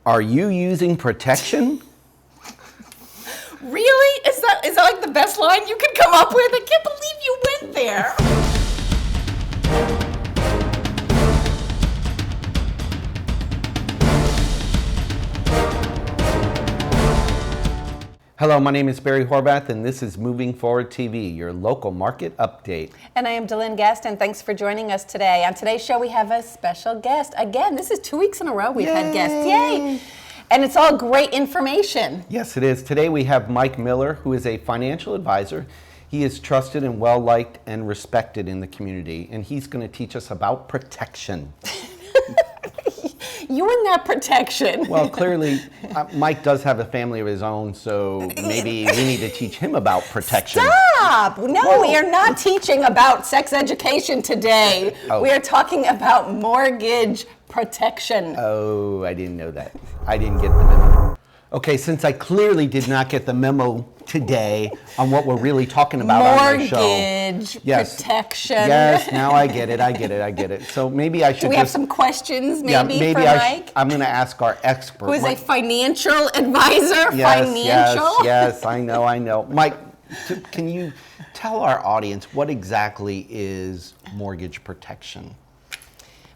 Are you using protection? Really? Is that like the best line you could come up with? I can't believe you went there. Hello, my name is Barry Horvath, and this is Moving Forward TV, your local market update. And I am Delynn Guest, and thanks for joining us today. On today's show, we have a special guest. Again, this is 2 weeks in a row we've had guests. Yay! And it's all great information. Yes, it is. Today we have Mike Miller, who is a financial advisor. He is trusted and well-liked and respected in the community, and he's going to teach us about protection. You and that protection. Well, clearly, Mike does have a family of his own, so maybe we need to teach him about protection. Stop! No, we are not teaching about sex education today. Oh. We are talking about mortgage protection. Oh, I didn't know that. I didn't get the memo. Okay, since I clearly did not get the memo today on what we're really talking about on the show. Mortgage protection. Yes, now I get it. So maybe I should Do we have some questions maybe for Mike? I'm going to ask our expert. Who is a financial advisor? Yes, I know. Mike, can you tell our audience what exactly is mortgage protection?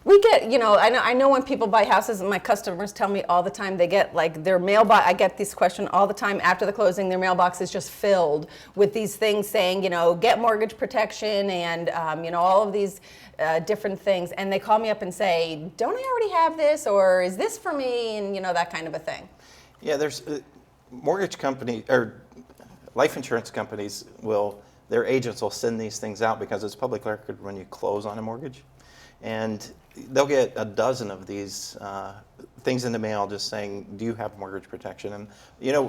We get, I know when people buy houses, and my customers tell me all the time, they get like their mailbox, I get this question all the time after the closing, their mailbox is just filled with these things saying, get mortgage protection and, all of these different things. And they call me up and say, don't I already have this? Or is this for me? And, that kind of a thing. Yeah, there's mortgage company or life insurance companies their agents will send these things out because it's public record when you close on a mortgage. And they'll get a dozen of these things in the mail just saying, do you have mortgage protection? And,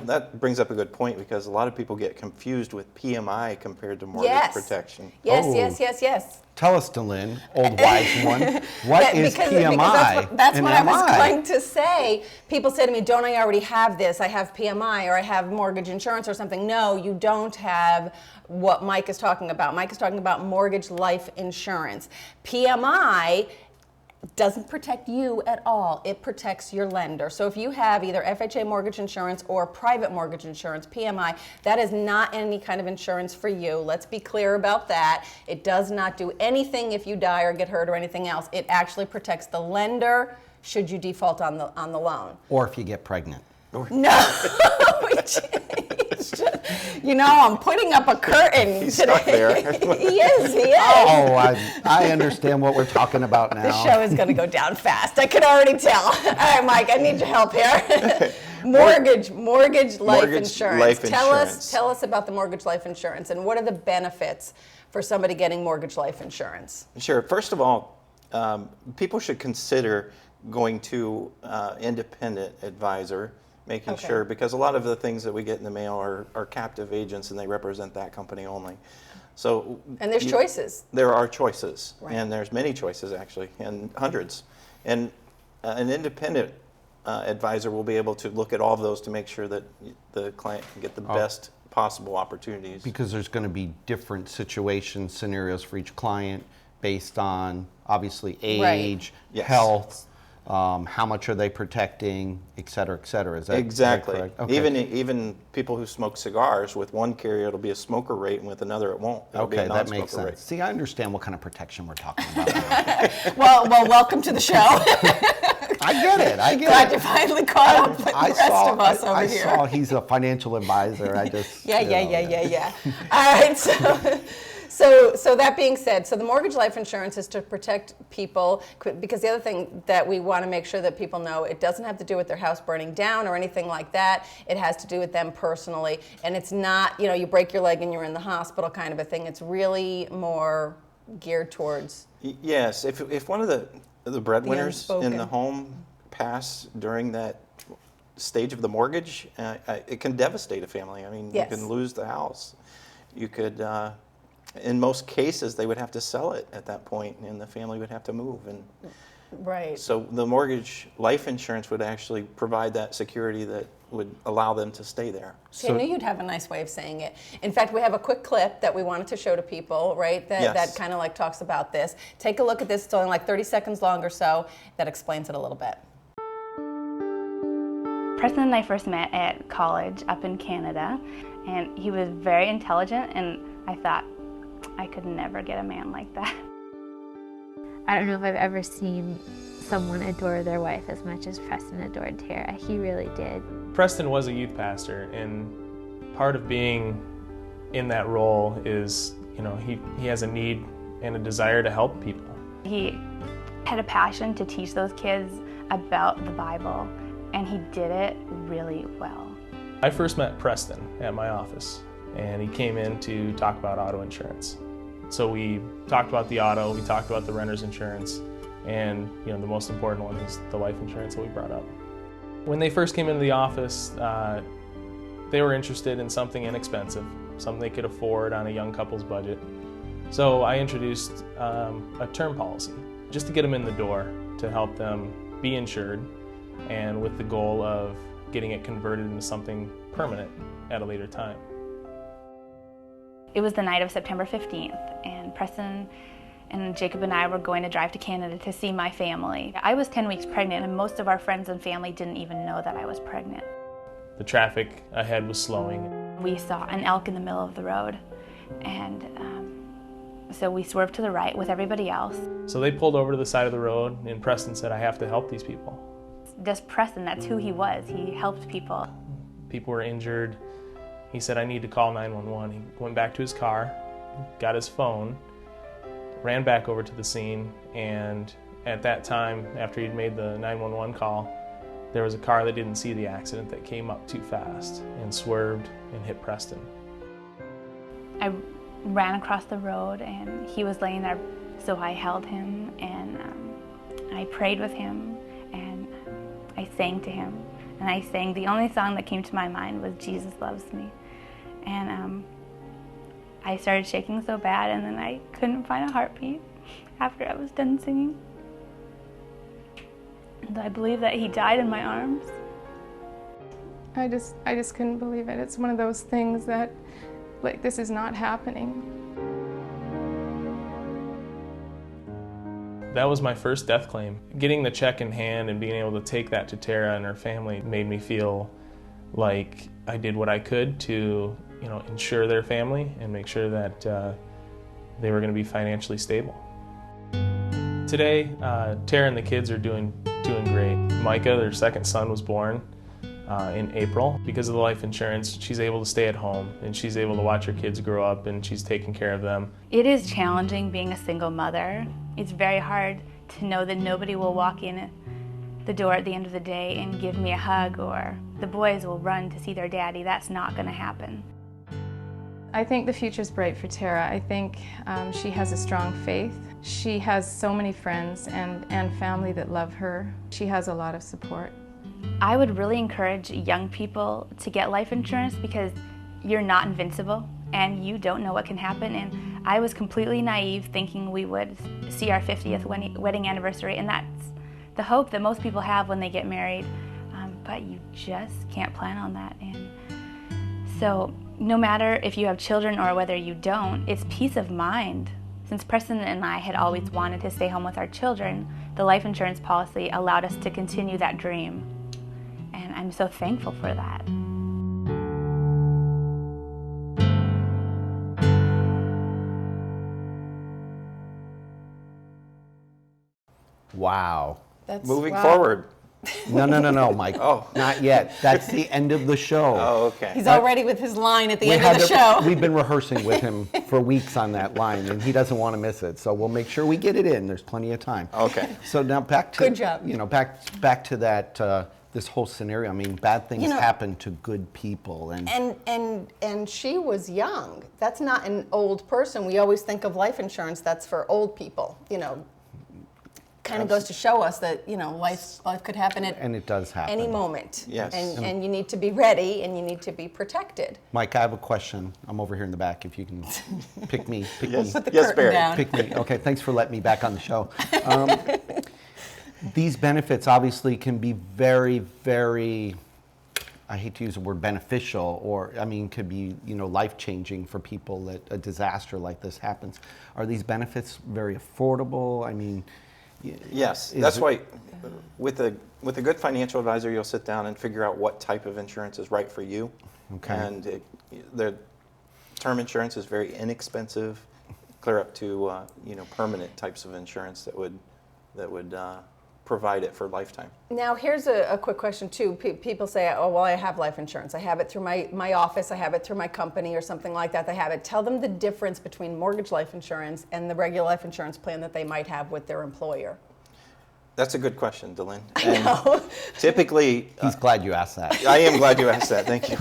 that brings up a good point because a lot of people get confused with PMI compared to mortgage protection. Yes. Tell us, Delynn, old wise one, what is PMI? Because that's what I was MI? going to say. People say to me, don't I already have this? I have PMI or I have mortgage insurance or something. No, you don't have what Mike is talking about. Mike is talking about mortgage life insurance. PMI doesn't protect you at all. It protects your lender. So if you have either FHA mortgage insurance or private mortgage insurance, PMI, that is not any kind of insurance for you. Let's be clear about that. It does not do anything if you die or get hurt or anything else. It actually protects the lender should you default on the loan. Or if you get pregnant. No, we changed. I'm putting up a curtain He's today. stuck there. He is. Oh, I understand what we're talking about now. This show is going to go down fast. I can already tell. All right, Mike, I need your help here. Mortgage life insurance. Tell us about the mortgage life insurance and what are the benefits for somebody getting mortgage life insurance? Sure. First of all, people should consider going to independent advisor, making sure, because a lot of the things that we get in the mail are captive agents and they represent that company only. So and there's choices. There are choices, right. And there's many choices actually, and hundreds. And an independent advisor will be able to look at all of those to make sure that the client can get the best possible opportunities. Because there's going to be different situations, scenarios for each client based on obviously age, health. How much are they protecting, et cetera, et cetera? Is that exactly correct? Okay. Even people who smoke cigars, with one carrier it'll be a smoker rate, and with another it won't. It'll be a that makes sense. rate. See, I understand what kind of protection we're talking about now. well, welcome to the show. I get it. Glad you finally caught up with the rest of us over here. I saw he's a financial advisor. Yeah. All right, So that being said, so the mortgage life insurance is to protect people, because the other thing that we want to make sure that people know, it doesn't have to do with their house burning down or anything like that. It has to do with them personally. And it's not, you break your leg and you're in the hospital kind of a thing. It's really more geared towards... Yes, if one of the breadwinners in the home pass during that stage of the mortgage, it can devastate a family. I mean, you can lose the house. You could... in most cases, they would have to sell it at that point, and the family would have to move. And right. So the mortgage life insurance would actually provide that security that would allow them to stay there. So, I knew you'd have a nice way of saying it. In fact, we have a quick clip that we wanted to show to people, right? That kind of like talks about this. Take a look at this. It's only like 30 seconds long or so. That explains it a little bit. Preston and I first met at college up in Canada, and he was very intelligent, and I thought, I could never get a man like that. I don't know if I've ever seen someone adore their wife as much as Preston adored Tara. He really did. Preston was a youth pastor, and part of being in that role is, he has a need and a desire to help people. He had a passion to teach those kids about the Bible, and he did it really well. I first met Preston at my office, and he came in to talk about auto insurance. So we talked about the auto, we talked about the renter's insurance, and the most important one is the life insurance that we brought up. When they first came into the office, they were interested in something inexpensive, something they could afford on a young couple's budget. So I introduced a term policy, just to get them in the door, to help them be insured, and with the goal of getting it converted into something permanent at a later time. It was the night of September 15th, and Preston and Jacob and I were going to drive to Canada to see my family. I was 10 weeks pregnant, and most of our friends and family didn't even know that I was pregnant. The traffic ahead was slowing. We saw an elk in the middle of the road, and so we swerved to the right with everybody else. So they pulled over to the side of the road, and Preston said, I have to help these people. Just Preston, that's who he was. He helped people. People were injured. He said, I need to call 911. He went back to his car, got his phone, ran back over to the scene, and at that time, after he'd made the 911 call, there was a car that didn't see the accident that came up too fast and swerved and hit Preston. I ran across the road, and he was laying there, so I held him, and I prayed with him, and I sang to him. And I sang, the only song that came to my mind was Jesus Loves Me. And I started shaking so bad, and then I couldn't find a heartbeat after I was done singing. And I believe that he died in my arms. I just couldn't believe it. It's one of those things that, like, this is not happening. That was my first death claim. Getting the check in hand and being able to take that to Tara and her family made me feel like I did what I could to, insure their family and make sure that they were going to be financially stable. Today, Tara and the kids are doing great. Micah, their second son, was born in April. Because of the life insurance, she's able to stay at home, and she's able to watch her kids grow up, and she's taking care of them. It is challenging being a single mother. It's very hard to know that nobody will walk in the door at the end of the day and give me a hug, or the boys will run to see their daddy. That's not going to happen. I think the future's bright for Tara. I think she has a strong faith. She has so many friends and family that love her. She has a lot of support. I would really encourage young people to get life insurance, because you're not invincible and you don't know what can happen. And I was completely naive thinking we would see our 50th wedding anniversary, and that's the hope that most people have when they get married, but you just can't plan on that. And so no matter if you have children or whether you don't, it's peace of mind. Since Preston and I had always wanted to stay home with our children, the life insurance policy allowed us to continue that dream. And I'm so thankful for that. Wow. That's Moving wow. forward. No, Mike. Oh. Not yet. That's the end of the show. Oh, okay. He's already with his line at the end of the show. We've been rehearsing with him for weeks on that line, and he doesn't want to miss it. So we'll make sure we get it in. There's plenty of time. Okay. So now back to Good job. back to that this whole scenario. I mean, bad things happen to good people, And she was young. That's not an old person. We always think of life insurance that's for old people. Kind of goes to show us that life could happen at and it does happen any moment. Yes. And you need to be ready, and you need to be protected. Mike, I have a question. I'm over here in the back. If you can pick me, Yes. Put the Yes, curtain Barry. down. pick me. Okay, thanks for letting me back on the show. These benefits obviously can be very, very, I hate to use the word beneficial, or could be life-changing for people that a disaster like this happens. Are these benefits very affordable? Yes, that's why with a good financial advisor, you'll sit down and figure out what type of insurance is right for you. Okay. And the term insurance is very inexpensive, clear up to permanent types of insurance that would provide it for lifetime. Now, here's a quick question too. People say, oh, well, I have life insurance. I have it through my office. I have it through my company or something like that. They have it. Tell them the difference between mortgage life insurance and the regular life insurance plan that they might have with their employer. That's a good question, Delynn. I know. Typically, He's glad you asked that. I am glad you asked that. Thank you.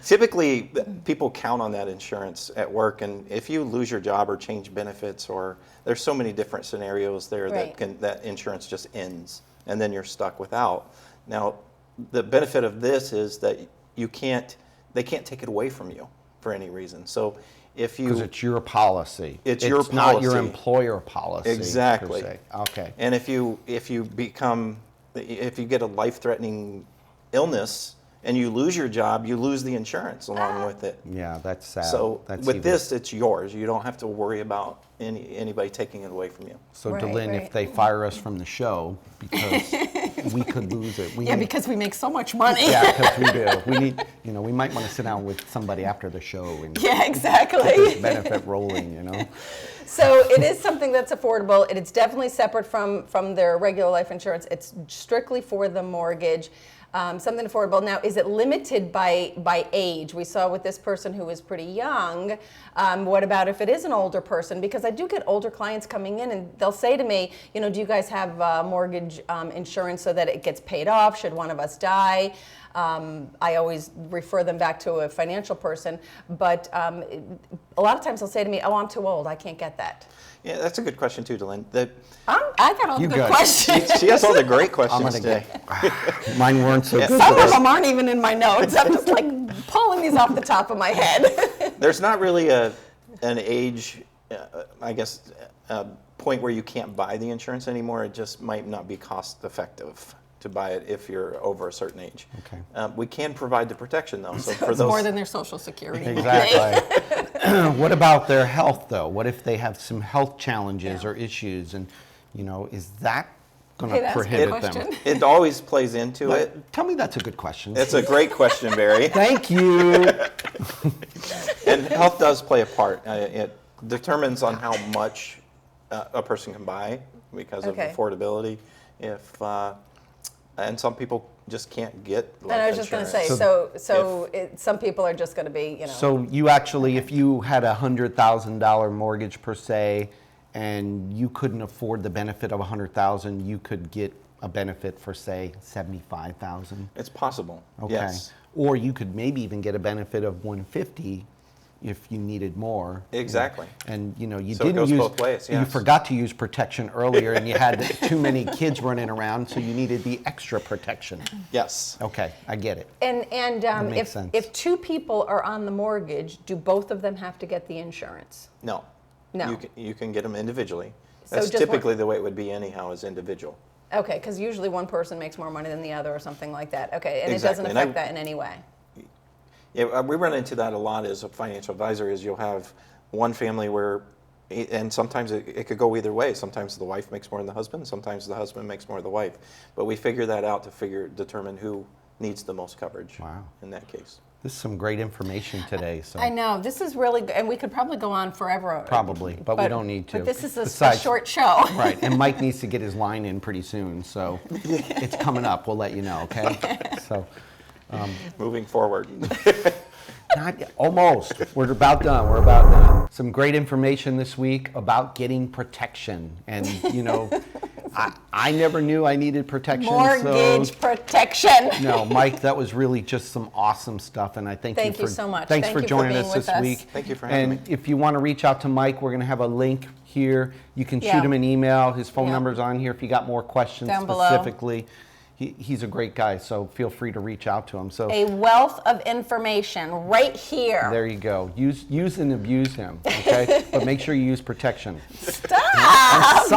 Typically, people count on that insurance at work, and if you lose your job or change benefits, or there's so many different scenarios there Right. that insurance just ends, and then you're stuck without. Now, the benefit of this is that they can't take it away from you for any reason. So, if you Because it's your policy. It's your not your policy. employer policy. Exactly. Per se. Okay. And if you get a life-threatening illness and you lose your job, you lose the insurance along with it. Yeah, that's sad. So That's with evil. this, it's yours. You don't have to worry about anybody taking it away from you. So Right, Delynn, right. if they fire us from the show, because we could lose it. Yeah, because we make so much money. Yeah, because we do. We need, we might want to sit down with somebody after the show and Yeah, get exactly. this benefit rolling, So it is something that's affordable. It is definitely separate from their regular life insurance. It's strictly for the mortgage. Something affordable. Now, is it limited by age? We saw with this person who was pretty young. What about if it is an older person? Because I do get older clients coming in and they'll say to me, do you guys have mortgage insurance so that it gets paid off should one of us die? I always refer them back to a financial person, but a lot of times they'll say to me, oh, I'm too old, I can't get that. Yeah, that's a good question too, Delynn. I got all the You good good. questions. She has all the great questions gonna today. Mine weren't so good. Some of them aren't even in my notes. I'm just like pulling these off the top of my head. There's not really an age, point where you can't buy the insurance anymore. It just might not be cost effective to buy it if you're over a certain age. Okay. We can provide the protection though. So for It's those, more than their Social Security. Exactly. What about their health, though? What if they have some health challenges or issues, and is that going Okay, to that's a good prohibit them? question. it always plays into it. Tell me that's a good question. It's a great question, Barry. Thank you. And health does play a part. It determines on how much a person can buy because of Okay. affordability. And some people just can't get life And I was just going to say, insurance. some people are just going to be, So you actually, if you had a $100,000 mortgage per se, and you couldn't afford the benefit of $100,000, you could get a benefit for say $75,000. It's possible. Okay. Yes. Or you could maybe even get a benefit of $150,000 if you needed more. Exactly. And you So it didn't goes use both ways, you yes. forgot to use protection earlier, and you had too many kids running around, so you needed the extra protection. Yes. Okay, I get it. And makes sense. if two people are on the mortgage, do both of them have to get the insurance? No. No. You can get them individually. So That's just one- typically the way it would be anyhow, is individual. Okay, because usually one person makes more money than the other or something like that. Okay, and Exactly. it doesn't And affect that in any way. Yeah, we run into that a lot as a financial advisor. Is you'll have one family where, and sometimes it could go either way. Sometimes the wife makes more than the husband. Sometimes the husband makes more than the wife. But we figure that out to determine who needs the most coverage. Wow. In that case. This is some great information today. So I know, this is really good, and we could probably go on forever. Probably, but we don't need to. But this is a Besides- short show. Right, and Mike needs to get his line in pretty soon, so it's coming up. We'll let you know, okay? So, Moving forward. not yet, almost. We're about done. We're about done. Some great information this week about getting protection, and I never knew I needed protection. Mortgage protection. No, Mike, that was really just some awesome stuff, and I thank Thank you you for so much. Thanks Thank for you for joining being us with this us. week. Thank you for having And me. if you want to reach out to Mike, we're going to have a link here. You can Yeah. shoot him an email. His phone Yeah. number's on here if you got more questions Down below. specifically. He's a great guy, so feel free to reach out to him. So A wealth of information right here. there you go. Use and abuse him, okay? But make sure you use protection. Stop! I'm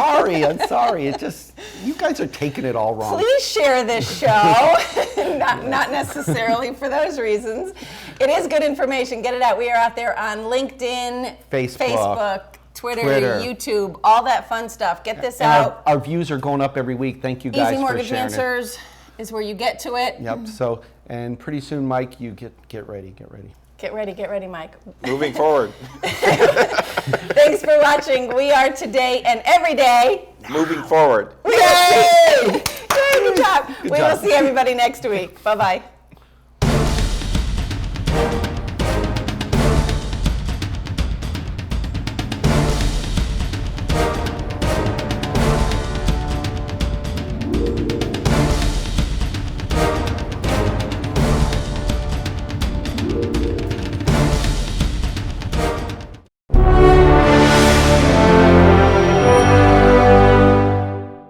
sorry. It just, you guys are taking it all wrong. Please share this show. not necessarily for those reasons. It is good information. Get it out. We are out there on LinkedIn, Facebook, Twitter, Twitter. YouTube, all that fun stuff. Get this And out. our views are going up every week. Thank you guys Easy for Mortgage sharing it. Answers is where you get to it. Yep. So, and pretty soon, Mike, you get ready. Get ready, Mike. Moving forward. Thanks for watching. We are today and every day. Moving forward. Yay! Good job. We will job. see everybody next week. Bye-bye.